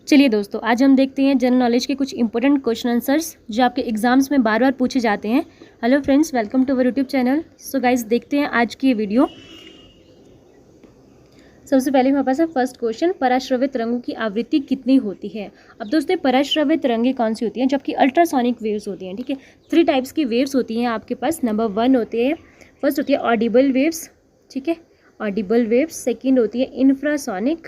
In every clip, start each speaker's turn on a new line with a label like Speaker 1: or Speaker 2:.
Speaker 1: चलिए दोस्तों, आज हम देखते हैं जनरल नॉलेज के कुछ इंपॉर्टेंट क्वेश्चन आंसर्स जो आपके एग्जाम्स में बार बार पूछे जाते हैं। Hello friends, welcome to our YouTube channel. So guys, देखते हैं आज की ये वीडियो। सबसे पहले हमारे पास है फर्स्ट क्वेश्चन, पराश्रवित तरंगों की आवृत्ति कितनी होती है। अब दोस्तों, पराश्रवित तरंगें कौन सी होती हैं, जबकि अल्ट्रासोनिक वेव्स होती हैं। ठीक है, 3 टाइप्स की वेव्स होती हैं आपके पास। नंबर 1 होती है, फर्स्ट होती है ऑडिबल वेव्स। ठीक है, ऑडिबल वेव्स। सेकेंड होती है इंफ्रासोनिक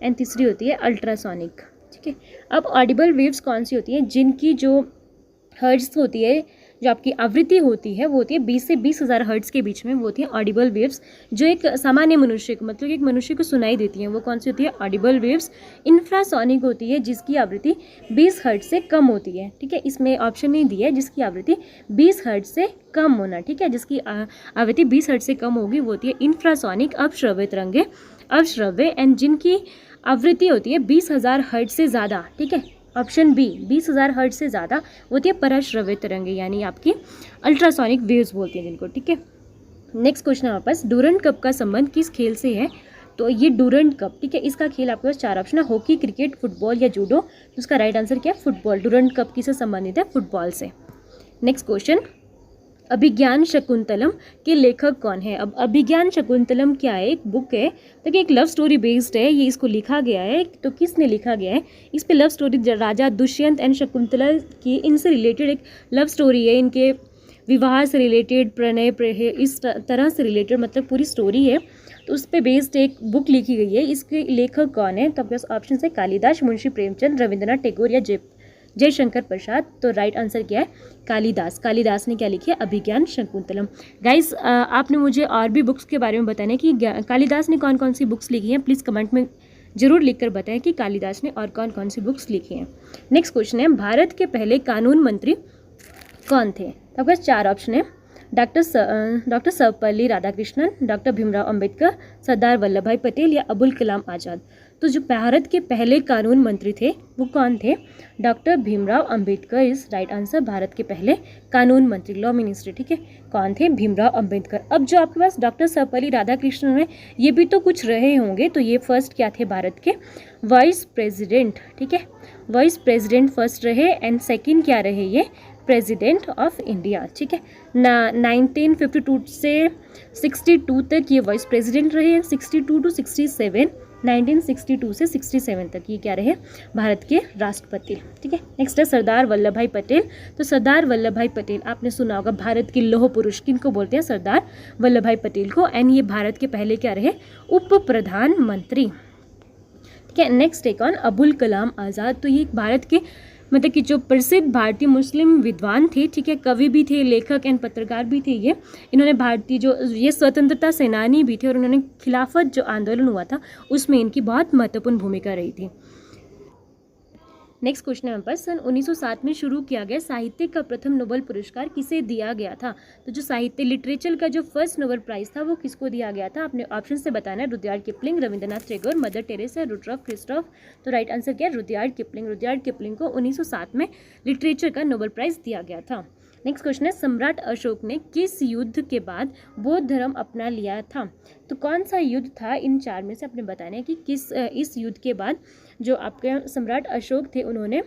Speaker 1: एंड तीसरी होती है अल्ट्रासोनिक। ठीक है, अब ऑडिबल वेव्स कौन सी होती हैं, जिनकी जो हर्ट्ज होती है, जो आपकी आवृत्ति होती है, वो होती है 20 से 20,000 हर्ट्ज के बीच में। वो होती है ऑडिबल वेव्स, जो एक सामान्य मनुष्य को, मतलब एक मनुष्य को सुनाई देती हैं। वो कौन सी होती है, ऑडिबल वेव्स। इंफ्रासोनिक होती है, जिसकी आवृत्ति 20 हर्ट्ज से कम होती है। ठीक है, इसमें ऑप्शन नहीं दिया है, जिसकी आवृत्ति 20 हर्ट्ज से कम होना। ठीक है, जिसकी आवृत्ति 20 हर्ट्ज से कम होगी वो होती है इंफ्रासोनिक, अवश्रव्य तरंगे, अवश्रव्य। एंड जिनकी आवृत्ति होती है 20,000 हर्ट्ज से ज़्यादा, ठीक है, ऑप्शन बी 20,000 हर्ट्ज से ज़्यादा होती है पराश्रव्य तरंगे, यानी आपकी अल्ट्रासोनिक वेव्स बोलती हैं जिनको। ठीक है, नेक्स्ट क्वेश्चन हमारे पास, डूरंड कप का संबंध किस खेल से है। तो ये डूरंड कप, ठीक है, इसका खेल आपके पास 4 ऑप्शन है, हॉकी, क्रिकेट, फुटबॉल या जूडो। तो उसका राइट आंसर क्या है, फुटबॉल। डूरंड कप किससे संबंधित है, फुटबॉल से। नेक्स्ट क्वेश्चन, अभिज्ञान शकुंतलम के लेखक कौन है। अब अभिज्ञान शकुंतलम क्या है, एक बुक है, तो एक लव स्टोरी बेस्ड है। ये इसको लिखा गया है, तो किसने लिखा गया है, इस पे love story Raja Dushyant and Shakuntala की, इनसे रिलेटेड एक लव स्टोरी है, इनके विवाह से रिलेटेड, प्रणय इस तरह से रिलेटेड, मतलब पूरी स्टोरी है। तो उस पर बेस्ड एक बुक लिखी गई है। इसके लेखक कौन है, तो आपके पास ऑप्शन है कालिदास, मुंशी प्रेमचंद, रविंद्रनाथ टैगोर या जयशंकर प्रसाद। तो राइट आंसर क्या है, कालिदास। कालिदास ने क्या लिखी है, अभिज्ञान शकुंतलम। गाइस, आपने मुझे और भी बुक्स के बारे में बताना है कि कालिदास ने कौन कौन सी बुक्स लिखी हैं। प्लीज़ कमेंट में जरूर लिखकर बताएं कि कालिदास ने और कौन कौन सी बुक्स लिखी हैं। नेक्स्ट क्वेश्चन है, भारत के पहले कानून मंत्री कौन थे। तो आपके पास 4 ऑप्शन है, डॉक्टर सर्वपल्ली राधाकृष्णन, डॉक्टर भीमराव अंबेडकर, सरदार वल्लभ भाई पटेल या अबुल कलाम आज़ाद। तो जो भारत के पहले कानून मंत्री थे वो कौन थे, doctor Bhimrao Ambedkar is right answer. Bharat के पहले कानून मंत्री, लॉ मिनिस्टर, ठीक है, कौन थे, भीमराव अंबेडकर। अब जो आपके पास डॉक्टर सर्वपल्ली राधाकृष्णन है, ये भी तो कुछ रहे होंगे। तो ये फर्स्ट क्या थे, भारत के वाइस प्रेसिडेंट। ठीक है, वाइस प्रेसिडेंट फर्स्ट रहे, एंड सेकेंड क्या रहे, ये प्रेसिडेंट ऑफ इंडिया। ठीक है, 1952 से 62 तक ये वाइस प्रेसिडेंट रहे, 62 टू 67, 1962 से 67 तक ये क्या रहे, भारत के राष्ट्रपति। ठीक है, नेक्स्ट है सरदार वल्लभ भाई पटेल। तो सरदार वल्लभ भाई पटेल आपने सुना होगा, भारत के लौह पुरुष, किनको बोलते हैं, सरदार वल्लभ भाई पटेल को। एंड ये भारत के पहले क्या रहे, उप प्रधानमंत्री। ठीक है, नेक्स्ट है कौन, अबुल कलाम आज़ाद। तो ये भारत के, मतलब कि जो प्रसिद्ध भारतीय मुस्लिम विद्वान थे, ठीक है, कवि भी थे, लेखक एंड पत्रकार भी थे ये। इन्होंने भारतीय जो ये स्वतंत्रता सेनानी भी थे, और उन्होंने खिलाफत जो आंदोलन हुआ था उसमें इनकी बहुत महत्वपूर्ण भूमिका रही थी। नेक्स्ट क्वेश्चन है हमारे पास, सन 1907 में शुरू किया गया साहित्य का प्रथम नोबेल पुरस्कार किसे दिया गया था। तो जो साहित्य लिटरेचर का जो फर्स्ट नोबेल प्राइज था वो किसको दिया गया था, आपने ऑप्शन से बताना है, Rudyard Kipling, Rabindranath Tagore, Mother Teresa, Rudolf Christoph. तो राइट आंसर क्या है, रुडयार्ड किपलिंग। रुडयार्ड किपलिंग को 1907 में लिटरेचर का नोबेल प्राइज दिया गया था। नेक्स्ट क्वेश्चन है, सम्राट अशोक ने किस युद्ध के बाद बौद्ध धर्म अपना लिया था। तो कौन सा युद्ध था, इन 4 में से आपने बताना है कि किस इस युद्ध के बाद जो आपके सम्राट अशोक थे उन्होंने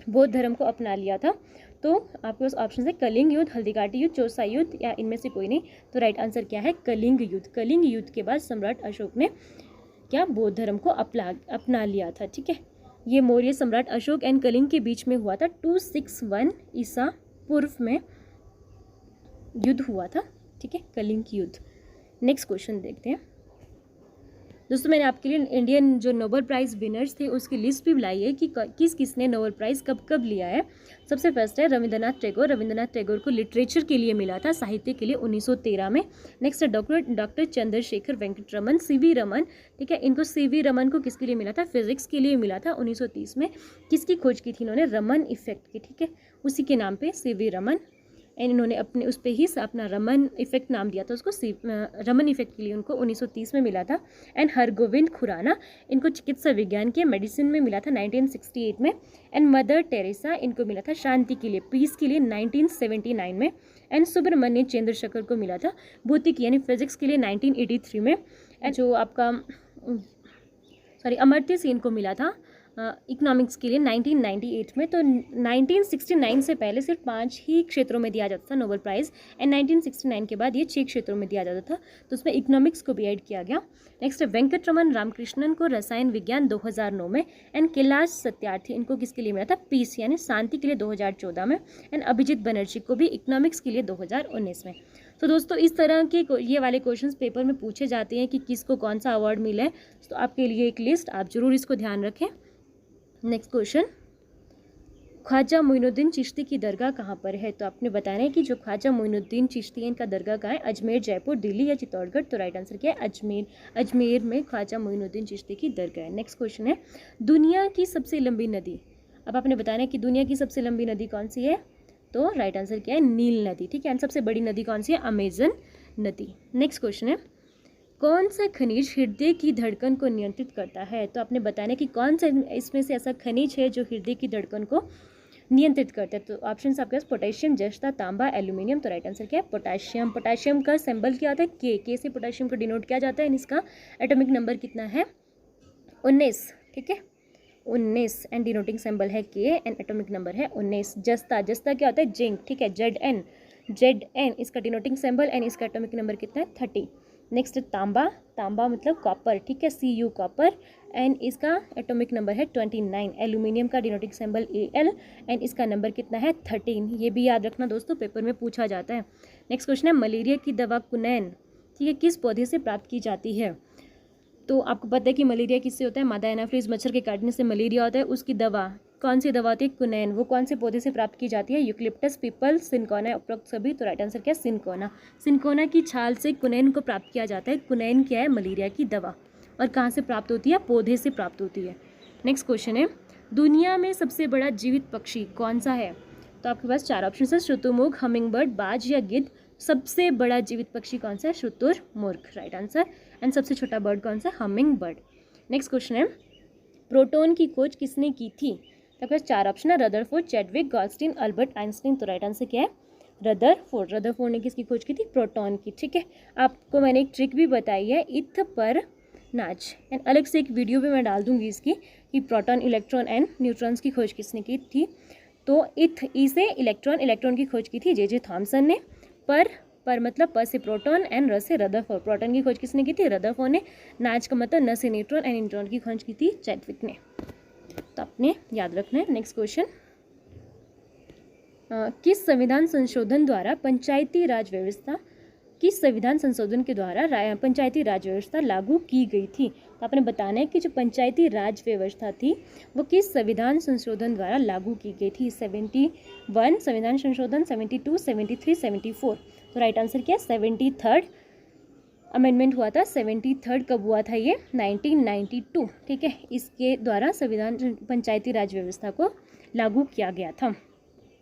Speaker 1: बौद्ध धर्म को अपना लिया था। तो आपके पास ऑप्शन है कलिंग युद्ध, हल्दीघाटी युद्ध, चौसा युद्ध या इनमें से कोई नहीं। तो राइट आंसर क्या है, कलिंग युद्ध। कलिंग युद्ध के बाद सम्राट अशोक ने क्या, बौद्ध धर्म को अपना लिया था। ठीक है, ये मौर्य सम्राट अशोक एंड कलिंग के बीच में हुआ था, 261 ईसा पूर्व में युद्ध हुआ था। ठीक है, कलिंग युद्ध। नेक्स्ट क्वेश्चन देखते हैं दोस्तों, मैंने आपके लिए इंडियन जो नोबेल प्राइज़ विनर्स थे उसकी लिस्ट भी लाई है कि किस किसने नोबेल प्राइज़ कब कब लिया है। सबसे फर्स्ट है रविंद्रनाथ टैगोर। रविंद्रनाथ टैगोर को लिटरेचर के लिए मिला था, साहित्य के लिए 1913 में। नेक्स्ट है डॉक्टर चंद्रशेखर वेंकट रमन, सीवी रमन। ठीक है, इनको सीवी रमन को किसके लिए मिला था, फिजिक्स के लिए मिला था 1930 में। किसकी खोज की थी इन्होंने, रमन इफेक्ट की। ठीक है, उसी के नाम पे सीवी रमन, एंड इन्होंने अपने उस पर ही अपना रमन इफेक्ट नाम दिया था उसको। रमन इफेक्ट के लिए उनको 1930 में मिला था। एंड हरगोविंद खुराना, इनको चिकित्सा विज्ञान के मेडिसिन में मिला था 1968 में। एंड मदर टेरेसा, इनको मिला था शांति के लिए, पीस के लिए 1979 में। एंड सुब्रमण्य चंद्रशेखर को मिला था भौतिकी यानी फिजिक्स के लिए 1983 में। एंड जो आपका अमर्त्य सेन को मिला था इकोनॉमिक्स के लिए 1998 में। तो 1969 से पहले सिर्फ 5 ही क्षेत्रों में दिया जाता था नोबेल प्राइज़, एंड 1969 के बाद ये 6 क्षेत्रों में दिया जाता था, तो उसमें इकोनॉमिक्स को भी ऐड किया गया। नेक्स्ट वेंकटरमन रामकृष्णन को रसायन विज्ञान 2009 में, एंड कैलाश सत्यार्थी इनको किसके लिए मिला था, पीस यानी शांति के लिए 2014 में, एंड अभिजीत बनर्जी को भी इकोनॉमिक्स के लिए 2019 में। तो दोस्तों इस तरह के ये वाले क्वेश्चंस पेपर में पूछे जाते हैं कि किसको कौन सा अवार्ड मिला है। तो आपके लिए एक लिस्ट, आप जरूर इसको ध्यान रखें। नेक्स्ट क्वेश्चन, ख्वाजा मोइनुद्दीन चिश्ती की दरगाह कहाँ पर है? तो आपने बताना है कि जो ख्वाजा मोइनुद्दीन चिश्ती है इनका दरगाह कहाँ है, अजमेर, जयपुर, दिल्ली या चित्तौड़गढ़। तो राइट आंसर क्या है, अजमेर। अजमेर में ख्वाजा मोइनुद्दीन चिश्ती की दरगाह है। नेक्स्ट क्वेश्चन है, दुनिया की सबसे लंबी नदी। अब आपने बताना है कि दुनिया की सबसे लंबी नदी कौन सी है, तो राइट आंसर क्या है, नील नदी। ठीक है, सबसे बड़ी नदी कौन सी है, अमेजन नदी। नेक्स्ट क्वेश्चन है, कौन सा खनिज हृदय की धड़कन को नियंत्रित करता है? तो आपने बताना कि कौन सा इसमें से ऐसा खनिज है जो हृदय की धड़कन को नियंत्रित करता है। तो ऑप्शन आपके पास पोटेशियम, जस्ता, तांबा, एल्यूमिनियम। तो राइट आंसर क्या है, पोटेशियम। पोटेशियम का सिंबल क्या आता है, के से पोटेशियम को डिनोट किया जाता है। इसका एटॉमिक नंबर कितना है, 19। ठीक है, 19, एंड डिनोटिंग सिंबल है के, एंड एटॉमिक नंबर है 19। जस्ता, जस्ता क्या होता है, जिंक। ठीक है, Zn इसका डिनोटिंग सिंबल, एंड इसका एटॉमिक नंबर कितना है, 30। नेक्स्ट तांबा, तांबा मतलब कॉपर। ठीक है, Cu कॉपर, एंड इसका एटॉमिक नंबर है 29। एल्यूमिनियम का डिनोटिंग सिंबल Al, एंड इसका नंबर कितना है, 13। ये भी याद रखना दोस्तों, पेपर में पूछा जाता है। नेक्स्ट क्वेश्चन है, मलेरिया की दवा कुनैन, ठीक है, किस पौधे से प्राप्त की जाती है? तो आपको पता है कि मलेरिया किससे होता है, मादा एनाफ्रीज मच्छर के काटने से मलेरिया होता है। उसकी दवा कौन सी दवा होती है, कुनैन। वो कौन से पौधे से प्राप्त की जाती है, यूकलिप्टस, पीपल, सिनकोना, उपरोक्त सभी। तो राइट आंसर क्या है, सिनकोना। सिनकोना की छाल से कुनैन को प्राप्त किया जाता है। कुनैन क्या है, मलेरिया की दवा। और कहाँ से प्राप्त होती है, पौधे से प्राप्त होती है। नेक्स्ट क्वेश्चन है, दुनिया में सबसे बड़ा जीवित पक्षी कौन सा है? तो आपके पास 4 ऑप्शन है, शुतुरमुर्ग, हमिंगबर्ड, बाज या गिद्ध। सबसे बड़ा जीवित पक्षी कौन सा है, शुतुरमुर्ग, राइट आंसर। एंड सबसे छोटा बर्ड कौन सा, हमिंग बर्ड। नेक्स्ट क्वेश्चन है, प्रोटॉन की खोज किसने की थी? तो आपके पास 4 ऑप्शन है, रदरफोर्ड, चैडविक, गॉल्स्टीन, अल्बर्ट आइंस्टीन। तो राइट आंसर क्या है, रदरफोर्ड। रदरफोर्ड ने किसकी खोज की थी, प्रोटॉन की। ठीक है, आपको मैंने एक ट्रिक भी बताई है, इथ पर नाच, एंड अलग से एक वीडियो भी मैं डाल दूंगी इसकी कि प्रोटॉन, इलेक्ट्रॉन एंड न्यूट्रॉन्स की खोज किसने की थी। तो इथ, ई से इलेक्ट्रॉन, इलेक्ट्रॉन की खोज की थी जे थॉमसन ने। पर मतलब प से प्रोटॉन, एंड र से रदरफोर्ड। प्रोटॉन की खोज किसने की थी, रदरफोर्ड ने। नाच का मतलब न से न्यूट्रॉन, एंड न्यूट्रॉन की खोज की थी चैडविक ने। तो आपने याद रखना है। नेक्स्ट क्वेश्चन, किस संविधान संशोधन द्वारा पंचायती राज व्यवस्था, किस संविधान संशोधन के द्वारा पंचायती राज व्यवस्था लागू की गई थी? तो आपने बताना है कि जो पंचायती राज व्यवस्था थी वो किस संविधान संशोधन द्वारा लागू की गई थी। 71 संविधान संशोधन, 72, 73, 74। तो राइट आंसर क्या है, 73rd अमेंडमेंट हुआ था। 73rd कब हुआ था ये, 1992। ठीक है, इसके द्वारा संविधान पंचायती राज व्यवस्था को लागू किया गया था।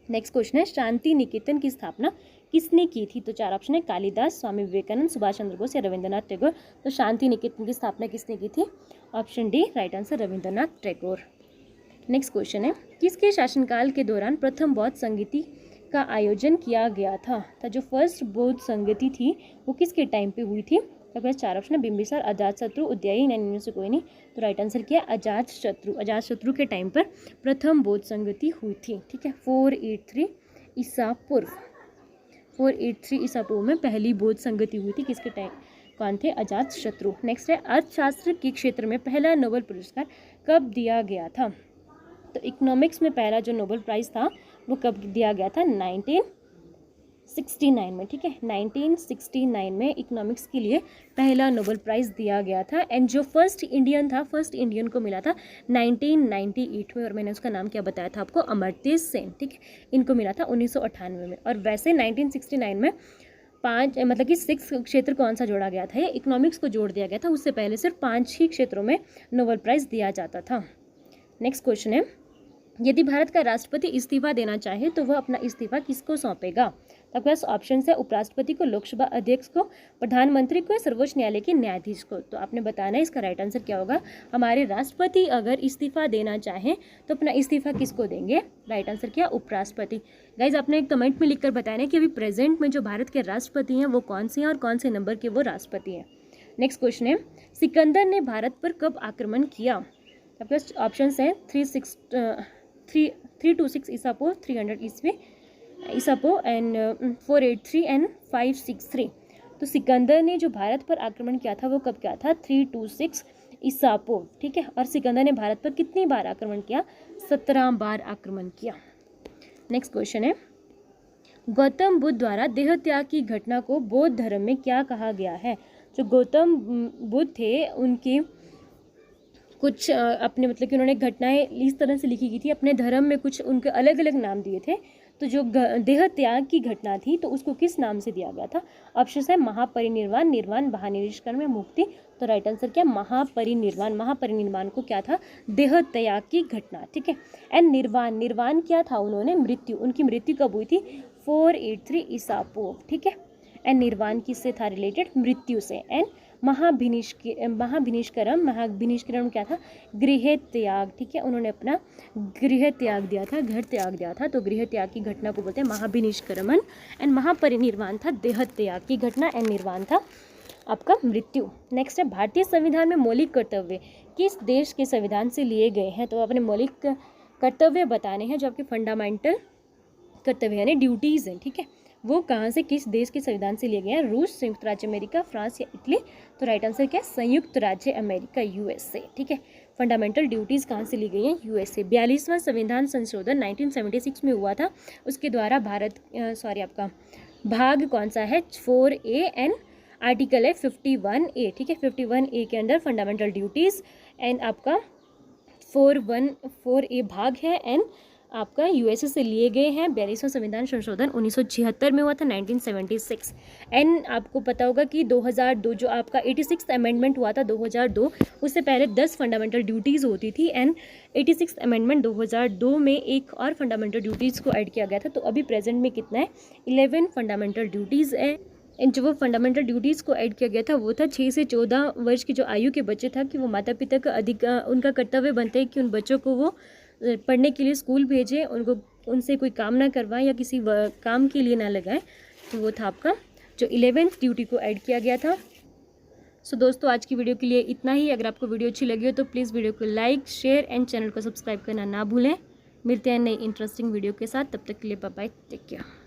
Speaker 1: नेक्स्ट क्वेश्चन है, शांति निकेतन की स्थापना किसने की थी? तो 4 ऑप्शन है, कालिदास, स्वामी विवेकानंद, सुभाष चंद्र बोस या रविंद्रनाथ टैगोर। तो शांति निकेतन की स्थापना किसने की थी, option D, right answer Rabindranath Tagore. Next question है, किसके शासनकाल के दौरान प्रथम बौद्ध संगीति का आयोजन किया गया था? जो फर्स्ट बौद्ध संगति थी वो किसके टाइम पे हुई थी? तो बस 4 ऑप्शन है, बिंबिसार, अजातशत्रु, उदयी, इनमें से कोई नहीं। तो राइट आंसर क्या है, अजातशत्रु। अजातशत्रु के टाइम पर प्रथम बौद्ध संगति हुई थी। ठीक है, 483 ईसा पूर्व, 483 ईसा पूर्व में पहली बौद्ध संगति हुई थी। किसके टाइम, कौन थे, अजातशत्रु। नेक्स्ट है, अर्थशास्त्र के क्षेत्र में पहला नोबेल पुरस्कार कब दिया गया था? तो इकोनॉमिक्स में पहला जो नोबेल प्राइज़ था वो कब दिया गया था, 1969 में। ठीक है, 1969 में इकोनॉमिक्स के लिए पहला नोबेल प्राइज़ दिया गया था। एंड जो फर्स्ट इंडियन को मिला था 1998 में, और मैंने उसका नाम क्या बताया था आपको, अमर्त्य सेन। ठीक है, इनको मिला था 1998 में। और वैसे 1969 में 6 क्षेत्र कौन सा जोड़ा गया था, ये इकोनॉमिक्स को जोड़ दिया गया था। उससे पहले सिर्फ 5 ही क्षेत्रों में नोबेल प्राइज़ दिया जाता था। नेक्स्ट क्वेश्चन है, यदि भारत का राष्ट्रपति इस्तीफा देना चाहे तो वह अपना इस्तीफा किसको सौंपेगा? तो आपके पास ऑप्शन है, उपराष्ट्रपति को, लोकसभा अध्यक्ष को, प्रधानमंत्री को, सर्वोच्च न्यायालय के न्यायाधीश को। तो आपने बताना है इसका राइट आंसर क्या होगा। हमारे राष्ट्रपति अगर इस्तीफा देना चाहें तो अपना इस्तीफा किसको देंगे, राइट आंसर क्या, उपराष्ट्रपति। गाइज आपने एक कमेंट में लिखकर बताना है कि अभी प्रेजेंट में जो भारत के राष्ट्रपति हैं वो कौन से हैं और कौन से नंबर के वो राष्ट्रपति हैं। नेक्स्ट क्वेश्चन है, सिकंदर ने भारत पर कब आक्रमण किया? आपके पास ऑप्शन हैं 326 ईसा पूर्व, 300 ईसा पूर्व एंड 483 एंड 563। तो सिकंदर ने जो भारत पर आक्रमण किया था वो कब किया था? 326 ईसा पूर्व, ठीक है। और सिकंदर ने भारत पर कितनी बार आक्रमण किया? 17 बार आक्रमण किया। नेक्स्ट क्वेश्चन है, गौतम बुद्ध द्वारा देह त्याग की घटना को बौद्ध धर्म में क्या कहा गया है? जो गौतम बुद्ध थे उनकी कुछ अपने मतलब कि उन्होंने घटनाएं इस तरह से लिखी गई थी, अपने धर्म में कुछ उनके अलग अलग नाम दिए थे। तो जो देह त्याग की घटना थी तो उसको किस नाम से दिया गया था? ऑप्शन है महापरिनिर्वाण, निर्वाण, महानिष्कर्म, मुक्ति। तो राइट आंसर क्या? महापरिनिर्वाण। महापरिनिर्वाण को क्या था? देह त्याग की घटना, ठीक है। एंड निर्वाण, निर्वाण क्या था? उन्होंने मृत्यु, उनकी मृत्यु कब हुई थी? 483 ईसा पूर्व, ठीक है। एंड निर्वाण किससे था रिलेटेड? मृत्यु से। एंड महाभिनिष्करण क्या था? गृह त्याग, ठीक है। उन्होंने अपना गृह त्याग दिया था, घर त्याग दिया था, तो गृह त्याग की घटना को बोलते हैं महाभिनिष्करण। एंड महापरिनिर्वाण था देह त्याग की घटना, एंड निर्वाण था आपका मृत्यु। नेक्स्ट है, भारतीय संविधान में मौलिक कर्तव्य किस देश के संविधान से लिए गए हैं? तो अपने मौलिक कर्तव्य बताने हैं, जो आपके फंडामेंटल कर्तव्य यानी ड्यूटीज हैं, ठीक है। वो कहाँ से, किस देश के संविधान से लिए गए हैं? रूस, संयुक्त राज्य अमेरिका, फ्रांस या इटली? तो राइट आंसर क्या है? संयुक्त राज्य अमेरिका, यूएसए, ठीक है। फंडामेंटल ड्यूटीज कहाँ से ली गई हैं? यूएसए। 42वां संविधान संशोधन 1976 में हुआ था, उसके द्वारा आपका भाग कौन सा है? 4A एंड आर्टिकल है 51A, ठीक है। 51A के अंडर फंडामेंटल ड्यूटीज एंड आपका 4A भाग है एंड आपका यूएसए से लिए गए हैं। 42वां संविधान संशोधन 1976 में हुआ था, 1976। एंड आपको पता होगा कि 2002 जो आपका 86th अमेंडमेंट हुआ था 2002, उससे पहले 10 फंडामेंटल ड्यूटीज़ होती थी। एंड 86th अमेंडमेंट 2002 में एक और फंडामेंटल ड्यूटीज़ को ऐड किया गया था। तो अभी प्रेजेंट में कितना है? 11 फंडामेंटल ड्यूटीज़ है। एंड जो वो फंडामेंटल ड्यूटीज़ को ऐड किया गया था वो था 6 से 14 वर्ष की जो आयु के बच्चे था कि वो माता पिता का उनका कर्तव्य बनता है कि उन बच्चों को वो पढ़ने के लिए स्कूल भेजें, उनको उनसे कोई काम ना करवाएं या किसी काम के लिए ना लगाएं। तो वो था आपका जो 11th ड्यूटी को ऐड किया गया था। सो दोस्तों, आज की वीडियो के लिए इतना ही। अगर आपको वीडियो अच्छी लगी हो तो प्लीज़ वीडियो को लाइक, शेयर एंड चैनल को सब्सक्राइब करना ना भूलें। मिलते हैं नई इंटरेस्टिंग वीडियो के साथ, तब तक के लिए बाय बाय, टेक केयर।